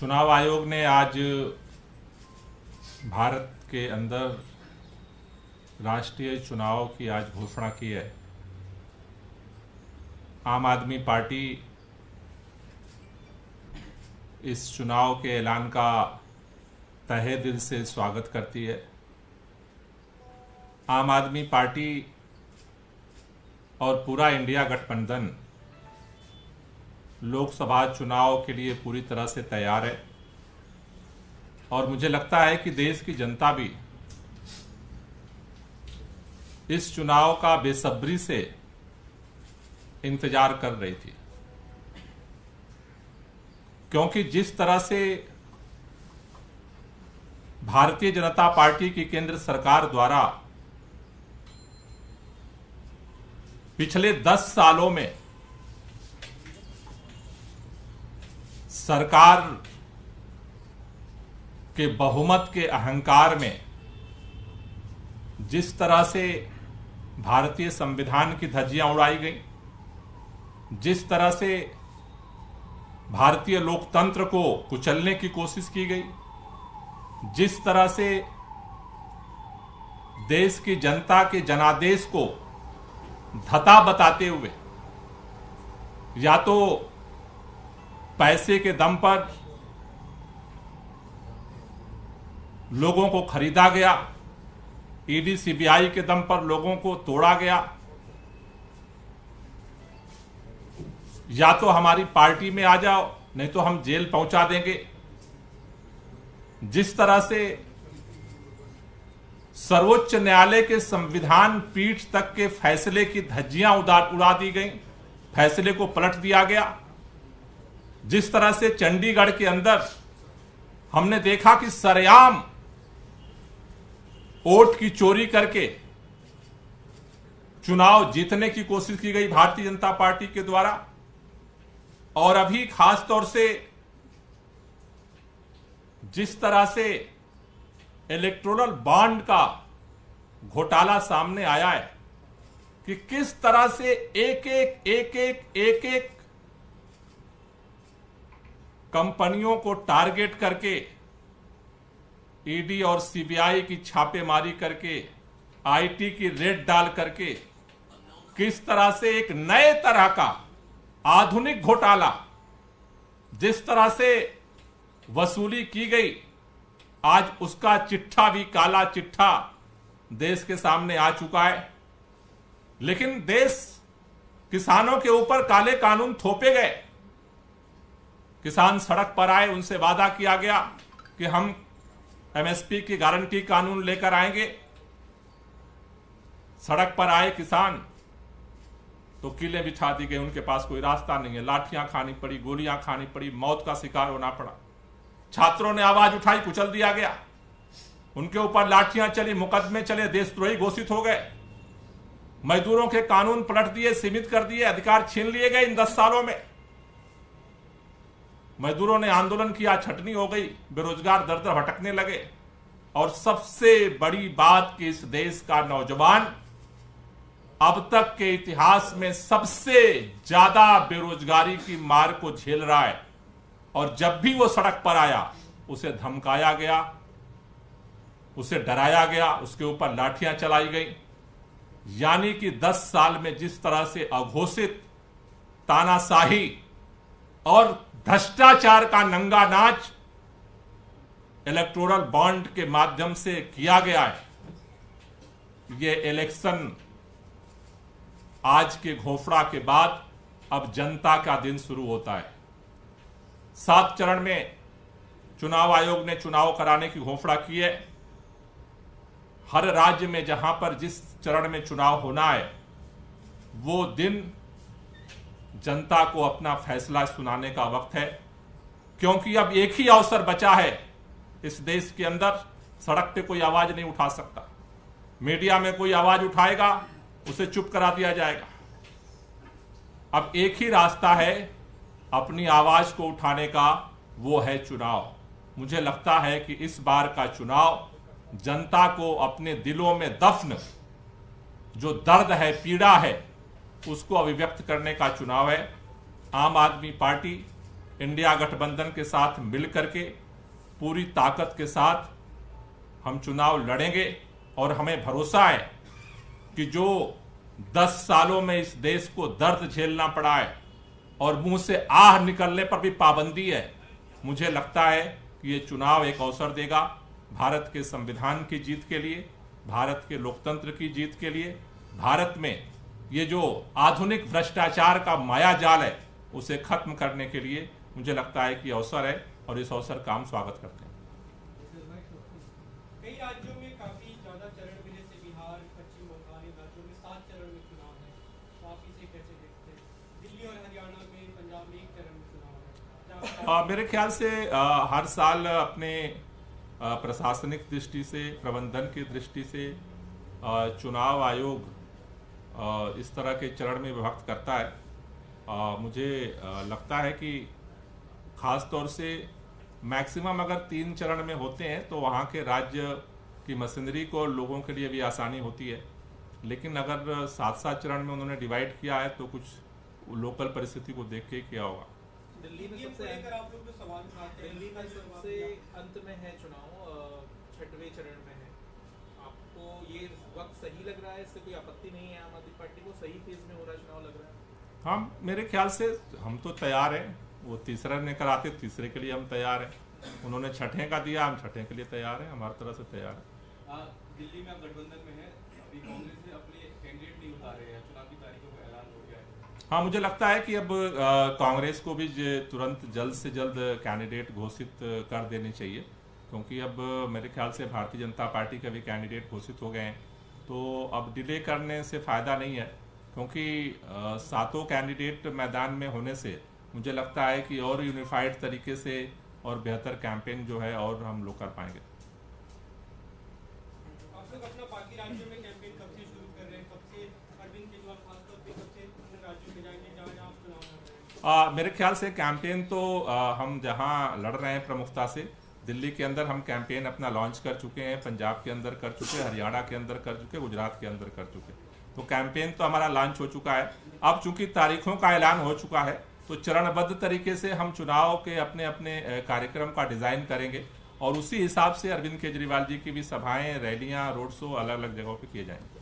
चुनाव आयोग ने आज भारत के अंदर राष्ट्रीय चुनाव की आज घोषणा की है। आम आदमी पार्टी इस चुनाव के ऐलान का तहे दिल से स्वागत करती है। आम आदमी पार्टी और पूरा इंडिया गठबंधन लोकसभा चुनाव के लिए पूरी तरह से तैयार है और मुझे लगता है कि देश की जनता भी इस चुनाव का बेसब्री से इंतजार कर रही थी, क्योंकि जिस तरह से भारतीय जनता पार्टी की केंद्र सरकार द्वारा पिछले 10 सालों में सरकार के बहुमत के अहंकार में जिस तरह से भारतीय संविधान की धज्जियां उड़ाई गई, जिस तरह से भारतीय लोकतंत्र को कुचलने की कोशिश की गई, जिस तरह से देश की जनता के जनादेश को धता बताते हुए या तो पैसे के दम पर लोगों को खरीदा गया, ईडी सीबीआई के दम पर लोगों को तोड़ा गया, या तो हमारी पार्टी में आ जाओ नहीं तो हम जेल पहुंचा देंगे। जिस तरह से सर्वोच्च न्यायालय के संविधान पीठ तक के फैसले की धज्जियां उड़ा दी गई, फैसले को पलट दिया गया। जिस तरह से चंडीगढ़ के अंदर हमने देखा कि सरेआम वोट की चोरी करके चुनाव जीतने की कोशिश की गई भारतीय जनता पार्टी के द्वारा, और अभी खास तौर से जिस तरह से इलेक्टोरल बॉन्ड का घोटाला सामने आया है कि किस तरह से एक एक कंपनियों को टारगेट करके ईडी और सीबीआई की छापेमारी करके आईटी की रेड डाल करके किस तरह से एक नए तरह का आधुनिक घोटाला जिस तरह से वसूली की गई, आज उसका चिट्ठा भी काला चिट्ठा देश के सामने आ चुका है। लेकिन देश किसानों के ऊपर काले कानून थोपे गए, किसान सड़क पर आए, उनसे वादा किया गया कि हम एमएसपी की गारंटी कानून लेकर आएंगे। सड़क पर आए किसान तो किले बिछा दी गई, उनके पास कोई रास्ता नहीं है, लाठियां खानी पड़ी, गोलियां खानी पड़ी, मौत का शिकार होना पड़ा। छात्रों ने आवाज उठाई, कुचल दिया गया, उनके ऊपर लाठियां चली, मुकदमे चले, देशद्रोही घोषित हो गए। मजदूरों के कानून पलट दिए, सीमित कर दिए, अधिकार छीन लिए गए। इन 10 सालों में मजदूरों ने आंदोलन किया, छटनी हो गई, बेरोजगार दर दर भटकने लगे। और सबसे बड़ी बात कि इस देश का नौजवान अब तक के इतिहास में सबसे ज्यादा बेरोजगारी की मार को झेल रहा है, और जब भी वो सड़क पर आया उसे धमकाया गया, उसे डराया गया, उसके ऊपर लाठियां चलाई गई। यानी कि 10 साल में जिस तरह से अघोषित तानाशाही और भ्रष्टाचार का नंगा नाच इलेक्टोरल बॉन्ड के माध्यम से किया गया है, ये इलेक्शन आज के घोषणा के बाद अब जनता का दिन शुरू होता है। 7 चरण में चुनाव आयोग ने चुनाव कराने की घोषणा की है। हर राज्य में जहां पर जिस चरण में चुनाव होना है, वो दिन जनता को अपना फैसला सुनाने का वक्त है, क्योंकि अब एक ही अवसर बचा है इस देश के अंदर। सड़क पे कोई आवाज नहीं उठा सकता, मीडिया में कोई आवाज उठाएगा उसे चुप करा दिया जाएगा। अब एक ही रास्ता है अपनी आवाज को उठाने का, वो है चुनाव। मुझे लगता है कि इस बार का चुनाव जनता को अपने दिलों में दफन जो दर्द है, पीड़ा है, उसको अभिव्यक्त करने का चुनाव है। आम आदमी पार्टी इंडिया गठबंधन के साथ मिलकर के पूरी ताकत के साथ हम चुनाव लड़ेंगे और हमें भरोसा है कि जो 10 सालों में इस देश को दर्द झेलना पड़ा है और मुंह से आह निकलने पर भी पाबंदी है, मुझे लगता है कि ये चुनाव एक अवसर देगा भारत के संविधान की जीत के लिए, भारत के लोकतंत्र की जीत के लिए, भारत में ये जो आधुनिक भ्रष्टाचार का माया जाल है उसे खत्म करने के लिए मुझे लगता है कि अवसर है और इस अवसर का हम स्वागत करते हैं। कई राज्यों में काफी ज्यादा चरण मिले थे, बिहार, पश्चिम बंगाल राज्यों में 7 चरण में चुनाव है, तो आप इसे कैसे देखते हैं? दिल्ली और हरियाणा में, पंजाब में 1 चरण में चुनाव है। मेरे ख्याल से हर साल अपने प्रशासनिक दृष्टि से, प्रबंधन की दृष्टि से चुनाव आयोग इस तरह के चरण में विभक्त करता है। मुझे लगता है कि खास तौर से मैक्सिमम अगर 3 चरण में होते हैं तो वहाँ के राज्य की मशीनरी को लोगों के लिए भी आसानी होती है, लेकिन अगर 7-7 चरण में उन्होंने डिवाइड किया है तो कुछ लोकल परिस्थिति को देख के किया होगा। दिल्ली में सबसे आप लोग जो सवाल उठाते हैं, दिल्ली में सबसे अंत में है चुनाव, 6वें चरण में है। आपको ये वक्त सही लग रहा है? इससे कोई आपत्ति नहीं है? आम आदमी पार्टी को सही फेज में हो रहा चुनाव लग रहा है? हम मेरे ख्याल से हम तो तैयार हैं, वो तीसरा ने कराते तीसरे के लिए हम तैयार हैं, उन्होंने 6ठे का दिया, हम 6ठे के लिए तैयार हैं, हमारी तरफ से तैयार है। दिल्ली में आप गठबंधन में है, अभी कांग्रेस ने अपने कैंडिडेट नहीं उतारे हैं, चुनाव की तारीखों का ऐलान हो गया है। हाँ, मुझे लगता है कि अब कांग्रेस को भी तुरंत जल्द से जल्द कैंडिडेट घोषित कर देने चाहिए, क्योंकि अब मेरे ख्याल से भारतीय जनता पार्टी के भी कैंडिडेट घोषित हो गए हैं, तो अब डिले करने से फ़ायदा नहीं है, क्योंकि 7 कैंडिडेट मैदान में होने से मुझे लगता है कि और यूनिफाइड तरीके से और बेहतर कैंपेन जो है और हम लोग कर पाएंगे। आप लोग अपना बाकी राज्यों में कैंपेन कब से शुरू कर रहे हैं? कब से अरविंद केजरीवाल खासतौर पे कब से अन्य राज्यों में जाएंगे जहाँ आप चुनाव लड़ रहे हैं? मेरे ख्याल से कैंपेन तो हम जहाँ लड़ रहे हैं प्रमुखता से दिल्ली के अंदर हम कैंपेन अपना लॉन्च कर चुके हैं, पंजाब के अंदर कर चुके, हरियाणा के अंदर कर चुके, गुजरात के अंदर कर चुके, तो कैंपेन तो हमारा लॉन्च हो चुका है। अब चूंकि तारीखों का ऐलान हो चुका है तो चरणबद्ध तरीके से हम चुनाव के अपने अपने कार्यक्रम का डिजाइन करेंगे और उसी हिसाब से अरविंद केजरीवाल जी की भी सभाएं, रैलियां, रोड शो अलग अलग जगहों पे किए जाएंगे।